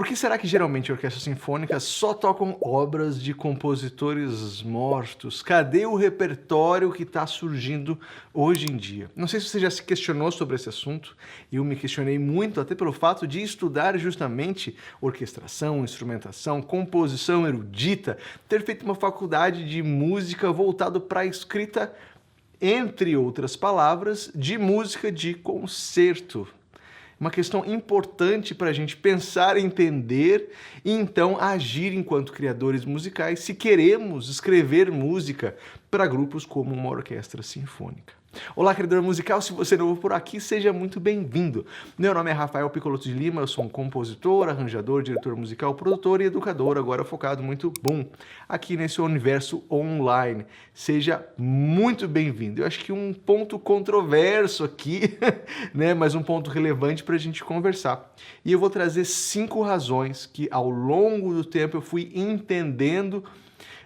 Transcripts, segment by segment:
Por que será que geralmente orquestras sinfônicas só tocam obras de compositores mortos? Cadê o repertório que está surgindo hoje em dia? Não sei se você já se questionou sobre esse assunto, eu me questionei muito até pelo fato de estudar justamente orquestração, instrumentação, composição erudita, ter feito uma faculdade de música voltado para a escrita, entre outras palavras, de música de concerto. Uma questão importante para a gente pensar, entender e então agir enquanto criadores musicais se queremos escrever música para grupos como uma orquestra sinfônica. Olá, criador musical, se você é novo por aqui, seja muito bem-vindo. Meu nome é Rafael Piccolotto de Lima, eu sou um compositor, arranjador, diretor musical, produtor e educador, agora focado muito aqui nesse universo online. Seja muito bem-vindo. Eu acho que um ponto controverso aqui, né, mas um ponto relevante para a gente conversar. E eu vou trazer 5 razões que ao longo do tempo eu fui entendendo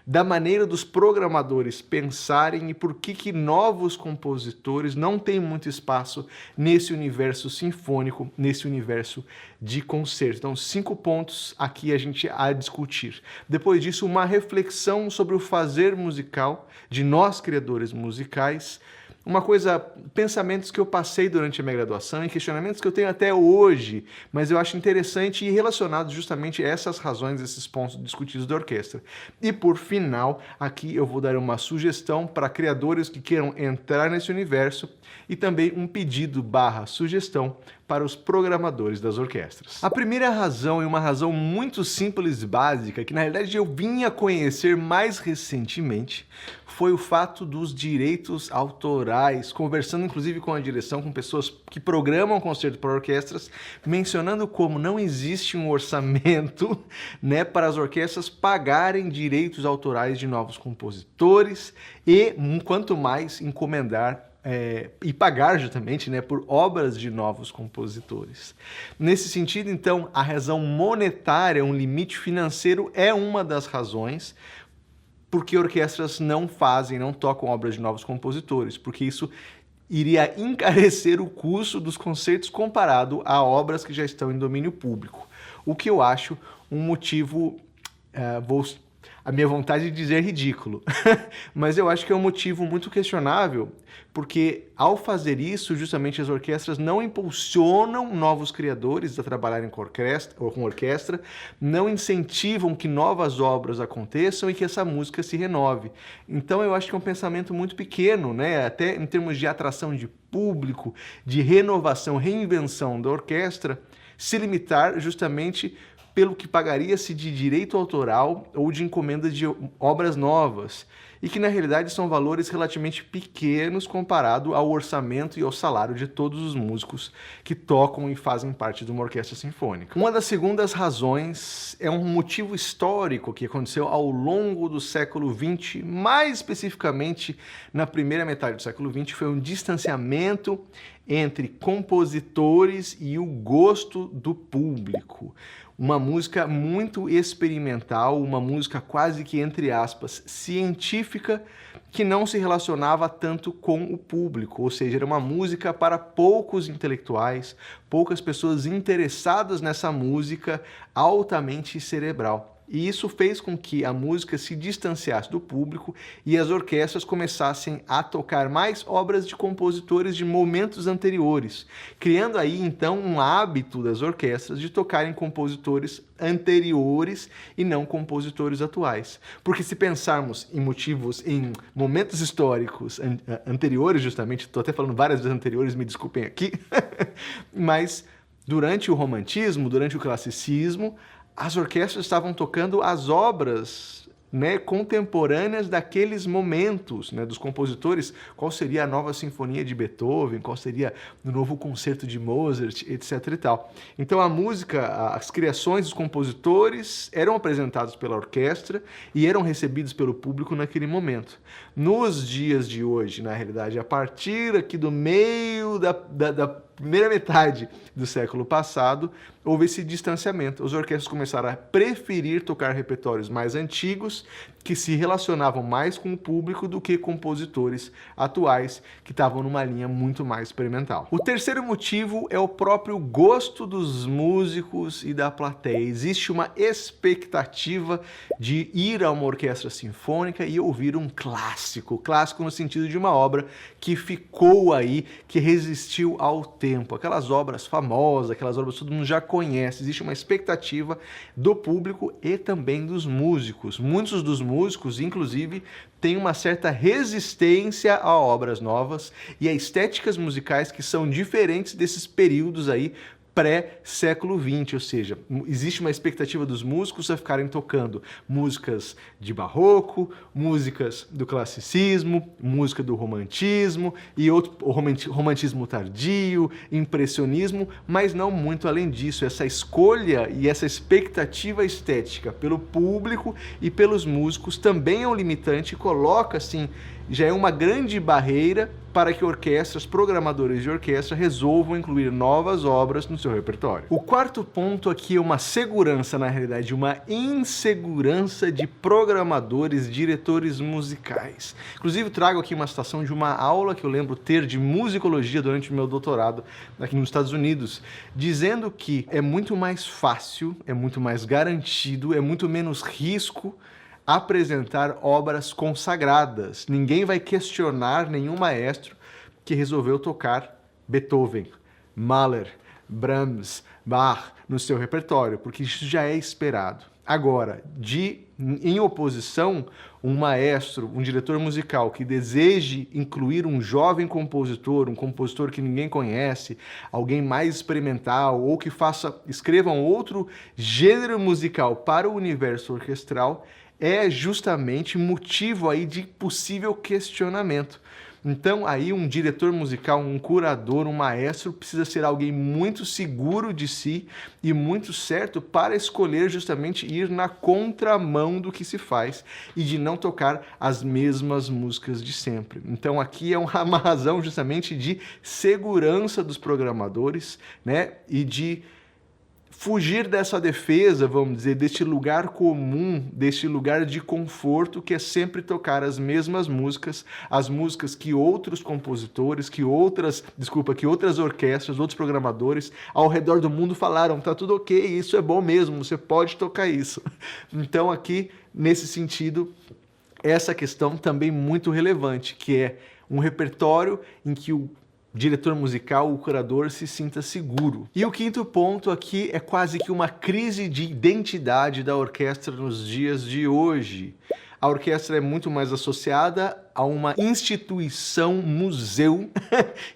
da maneira dos programadores pensarem e por que novos compositores não têm muito espaço nesse universo sinfônico, nesse universo de concerto. Então, 5 pontos aqui a gente a discutir. Depois disso, uma reflexão sobre o fazer musical de nós, criadores musicais. Uma coisa, pensamentos que eu passei durante a minha graduação e questionamentos que eu tenho até hoje, mas eu acho interessante e relacionados justamente a essas razões, esses pontos discutidos da orquestra. E por final, aqui eu vou dar uma sugestão para criadores que queiram entrar nesse universo e também um pedido / sugestão para os programadores das orquestras. A primeira razão é uma razão muito simples e básica, que na realidade eu vim a conhecer mais recentemente, foi o fato dos direitos autorais, conversando inclusive com a direção, com pessoas que programam concerto para orquestras, mencionando como não existe um orçamento, né, para as orquestras pagarem direitos autorais de novos compositores e, quanto mais, encomendar e pagar justamente, né, por obras de novos compositores. Nesse sentido, então, a razão monetária, um limite financeiro, é uma das razões porque orquestras não tocam obras de novos compositores, porque isso iria encarecer o custo dos concertos comparado a obras que já estão em domínio público. O que eu acho um motivo, a minha vontade de dizer ridículo, mas eu acho que é um motivo muito questionável, porque ao fazer isso, justamente as orquestras não impulsionam novos criadores a trabalharem com orquestra, não incentivam que novas obras aconteçam e que essa música se renove. Então eu acho que é um pensamento muito pequeno, né? Até em termos de atração de público, de renovação, reinvenção da orquestra, se limitar justamente pelo que pagaria-se de direito autoral ou de encomenda de obras novas, e que na realidade são valores relativamente pequenos comparado ao orçamento e ao salário de todos os músicos que tocam e fazem parte de uma orquestra sinfônica. Uma das segundas razões é um motivo histórico que aconteceu ao longo do século XX, mais especificamente na primeira metade do século XX, foi um distanciamento entre compositores e o gosto do público. Uma música muito experimental, uma música quase que, entre aspas, científica, que não se relacionava tanto com o público, ou seja, era uma música para poucos intelectuais, poucas pessoas interessadas nessa música altamente cerebral. E isso fez com que a música se distanciasse do público e as orquestras começassem a tocar mais obras de compositores de momentos anteriores, criando aí então um hábito das orquestras de tocarem compositores anteriores e não compositores atuais. Porque se pensarmos em momentos históricos anteriores, justamente, estou até falando várias vezes anteriores, me desculpem aqui, mas durante o romantismo, durante o classicismo, as orquestras estavam tocando as obras, né, contemporâneas daqueles momentos, né, dos compositores. Qual seria a nova sinfonia de Beethoven, qual seria o novo concerto de Mozart, etc. e tal. Então a música, as criações dos compositores eram apresentadas pela orquestra e eram recebidos pelo público naquele momento. Nos dias de hoje, na realidade, a partir aqui do meio da primeira metade do século passado, houve esse distanciamento. As orquestras começaram a preferir tocar repertórios mais antigos, que se relacionavam mais com o público do que compositores atuais, que estavam numa linha muito mais experimental. O terceiro motivo é o próprio gosto dos músicos e da plateia. Existe uma expectativa de ir a uma orquestra sinfônica e ouvir um clássico. Clássico no sentido de uma obra que ficou aí, que resistiu ao tempo. Aquelas obras famosas, aquelas obras que todo mundo já conhece. Existe uma expectativa do público e também dos músicos. Muitos dos músicos, inclusive, têm uma certa resistência a obras novas e a estéticas musicais que são diferentes desses períodos aí pré-século XX, ou seja, existe uma expectativa dos músicos a ficarem tocando músicas de barroco, músicas do classicismo, música do romantismo e outro romantismo tardio, impressionismo, mas não muito além disso. Essa escolha e essa expectativa estética pelo público e pelos músicos também é um limitante e coloca, assim, já é uma grande barreira para que orquestras, programadores de orquestra resolvam incluir novas obras no seu repertório. O quarto ponto aqui é uma segurança, na realidade, uma insegurança de programadores, diretores musicais. Inclusive, trago aqui uma citação de uma aula que eu lembro ter de musicologia durante o meu doutorado aqui nos Estados Unidos, dizendo que é muito mais fácil, é muito mais garantido, é muito menos risco apresentar obras consagradas. Ninguém vai questionar nenhum maestro que resolveu tocar Beethoven, Mahler, Brahms, Bach no seu repertório, porque isso já é esperado. Agora, em oposição, um maestro, um diretor musical que deseje incluir um jovem compositor, um compositor que ninguém conhece, alguém mais experimental, ou que escreva um outro gênero musical para o universo orquestral, é justamente motivo aí de possível questionamento. Então, aí um diretor musical, um curador, um maestro precisa ser alguém muito seguro de si e muito certo para escolher justamente ir na contramão do que se faz e de não tocar as mesmas músicas de sempre. Então, aqui é uma razão justamente de segurança dos programadores, né, e de fugir dessa defesa, vamos dizer, deste lugar comum, deste lugar de conforto que é sempre tocar as mesmas músicas, as músicas que outros compositores, que outras orquestras, outros programadores ao redor do mundo falaram, tá tudo ok, isso é bom mesmo, você pode tocar isso. Então aqui, nesse sentido, essa questão também muito relevante, que é um repertório em que o diretor musical, o curador, se sinta seguro. E o quinto ponto aqui é quase que uma crise de identidade da orquestra nos dias de hoje. A orquestra é muito mais associada a uma instituição museu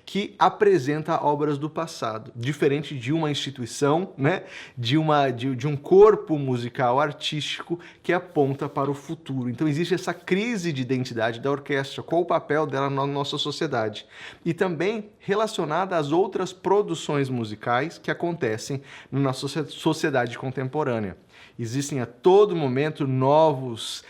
que apresenta obras do passado, diferente de uma instituição, né, de um corpo musical artístico que aponta para o futuro. Então existe essa crise de identidade da orquestra, qual o papel dela na nossa sociedade, e também relacionada às outras produções musicais que acontecem na nossa sociedade contemporânea. Existem a todo momento novos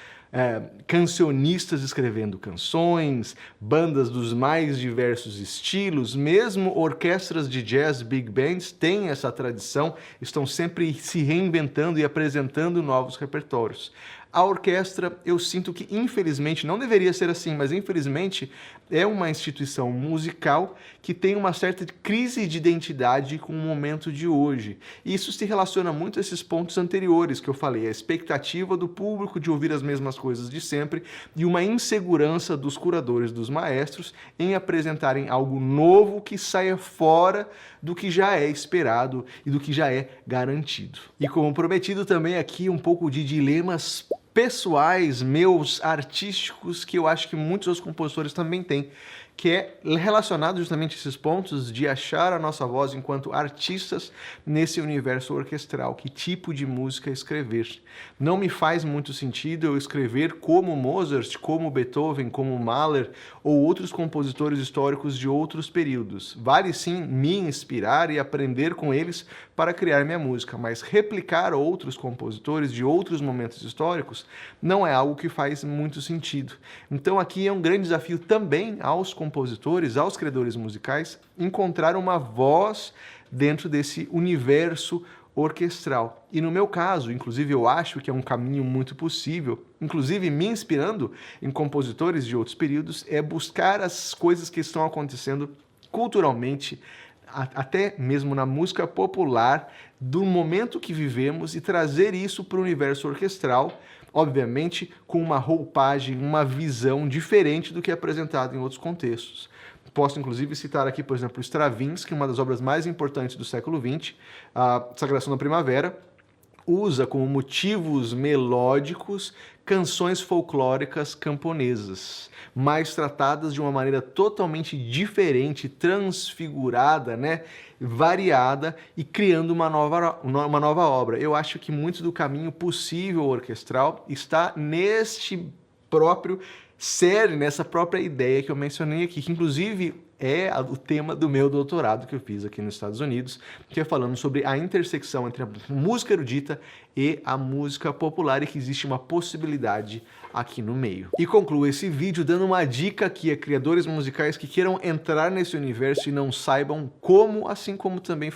cancionistas escrevendo canções, bandas dos mais diversos estilos, mesmo orquestras de jazz, big bands, têm essa tradição, estão sempre se reinventando e apresentando novos repertórios. A orquestra, eu sinto que, infelizmente, não deveria ser assim, mas infelizmente é uma instituição musical que tem uma certa crise de identidade com o momento de hoje. E isso se relaciona muito a esses pontos anteriores que eu falei, a expectativa do público de ouvir as mesmas coisas de sempre e uma insegurança dos curadores, dos maestros, em apresentarem algo novo que saia fora do que já é esperado e do que já é garantido. E como prometido também aqui um pouco de dilemas pessoais, meus, artísticos, que eu acho que muitos outros compositores também têm, que é relacionado justamente a esses pontos de achar a nossa voz enquanto artistas nesse universo orquestral. Que tipo de música escrever? Não me faz muito sentido eu escrever como Mozart, como Beethoven, como Mahler ou outros compositores históricos de outros períodos. Vale sim me inspirar e aprender com eles para criar minha música, mas replicar outros compositores de outros momentos históricos não é algo que faz muito sentido. Então aqui é um grande desafio também aos compositores, aos criadores musicais, encontrar uma voz dentro desse universo orquestral. E no meu caso, inclusive eu acho que é um caminho muito possível, inclusive me inspirando em compositores de outros períodos, é buscar as coisas que estão acontecendo culturalmente, até mesmo na música popular, do momento que vivemos e trazer isso para o universo orquestral, obviamente com uma roupagem, uma visão diferente do que é apresentado em outros contextos. Posso, inclusive, citar aqui, por exemplo, Stravinsky, uma das obras mais importantes do século XX, a Sagração da Primavera, usa como motivos melódicos canções folclóricas camponesas, mas tratadas de uma maneira totalmente diferente, transfigurada, né? Variada e criando uma nova obra. Eu acho que muito do caminho possível orquestral está neste próprio cerne, nessa própria ideia que eu mencionei aqui, que inclusive é o tema do meu doutorado que eu fiz aqui nos Estados Unidos, que é falando sobre a intersecção entre a música erudita e a música popular e que existe uma possibilidade aqui no meio. E concluo esse vídeo dando uma dica aqui a criadores musicais que queiram entrar nesse universo e não saibam como, assim como também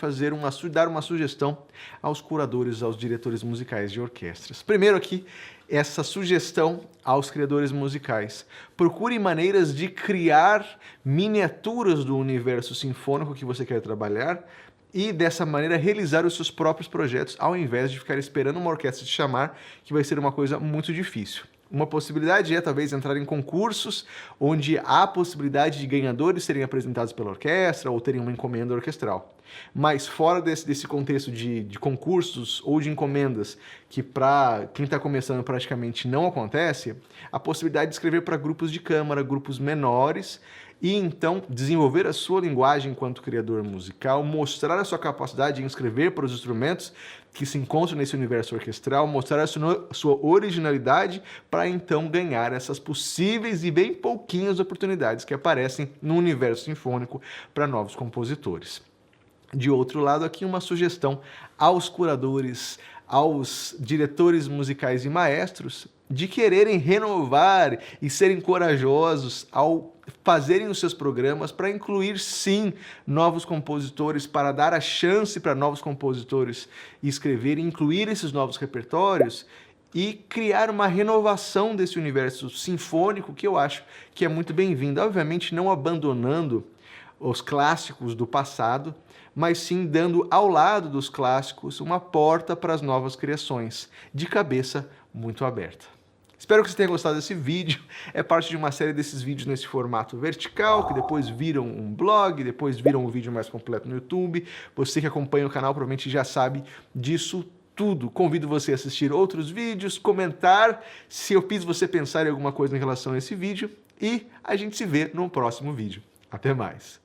dar uma sugestão aos curadores, aos diretores musicais de orquestras. Primeiro aqui, essa sugestão aos criadores musicais. Procure maneiras de criar miniaturas do universo sinfônico que você quer trabalhar e, dessa maneira, realizar os seus próprios projetos, ao invés de ficar esperando uma orquestra te chamar, que vai ser uma coisa muito difícil. Uma possibilidade é, talvez, entrar em concursos onde há possibilidade de ganhadores serem apresentados pela orquestra ou terem uma encomenda orquestral. Mas fora desse contexto de concursos ou de encomendas, que para quem está começando praticamente não acontece, a possibilidade de escrever para grupos de câmara, grupos menores, e então desenvolver a sua linguagem enquanto criador musical, mostrar a sua capacidade em escrever para os instrumentos que se encontram nesse universo orquestral, mostrar a sua originalidade para então ganhar essas possíveis e bem pouquinhas oportunidades que aparecem no universo sinfônico para novos compositores. De outro lado, aqui uma sugestão aos curadores, aos diretores musicais e maestros de quererem renovar e serem corajosos ao fazerem os seus programas para incluir, sim, novos compositores, para dar a chance para novos compositores escreverem, incluir esses novos repertórios e criar uma renovação desse universo sinfônico que eu acho que é muito bem-vindo. Obviamente não abandonando os clássicos do passado, mas sim dando ao lado dos clássicos uma porta para as novas criações, de cabeça muito aberta. Espero que você tenha gostado desse vídeo. É parte de uma série desses vídeos nesse formato vertical, que depois viram um blog, depois viram um vídeo mais completo no YouTube. Você que acompanha o canal provavelmente já sabe disso tudo. Convido você a assistir outros vídeos, comentar se eu fiz você pensar em alguma coisa em relação a esse vídeo e a gente se vê no próximo vídeo. Até mais!